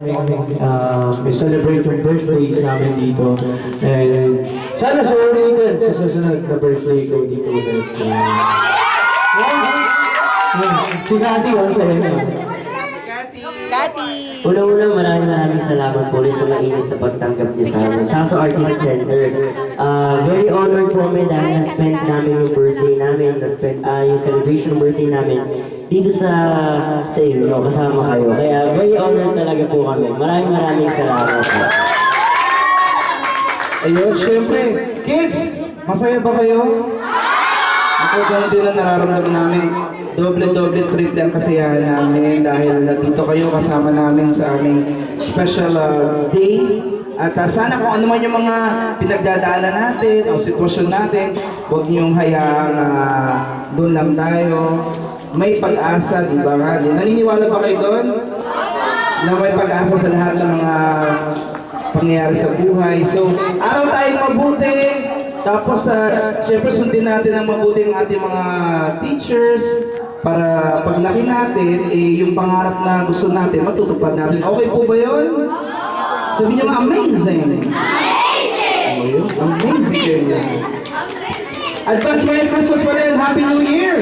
May celebrate yung birthdays namin dito. And sana sa ulitin sa susunod na birthday ko dito ulit. Si Kati, ang saya niya. Kati! Una-una, maraming salamat po ulit sa mainit na pagtanggap niyo sa amin. Tsaka sa Artist Center. Very honored po kami dahil na-spend namin yung birthday namin, yung celebration birthday namin dito sa inyo, kasama kayo. Kaya very honored talaga po kami. Maraming salamat po. Ayun, syempre, kids, masaya ba kayo? Ako ganun din ang nararamdaman namin. Doble, triple ang kasiyahan namin dahil nandito kayo kasama namin sa aming special day. At sana kung ano man yung mga pinagdadaanan natin o sitwasyon natin, huwag niyong hayaang doon lang tayo. May pag-asa, di ba nga? Naniniwala ba kayo doon? Na may pag-asa sa lahat ng mga pangyayari sa buhay. So, araw tayong mabuti. Tapos, syempre sundin natin ang mabuti ang ating mga teachers para paglaki natin, yung pangarap na gusto natin, matutupad natin. Okay po ba yun? Sabihin nyo nga, amazing! Amazing! Amazing! Advance Merry Christmas pa rin! Happy New Year!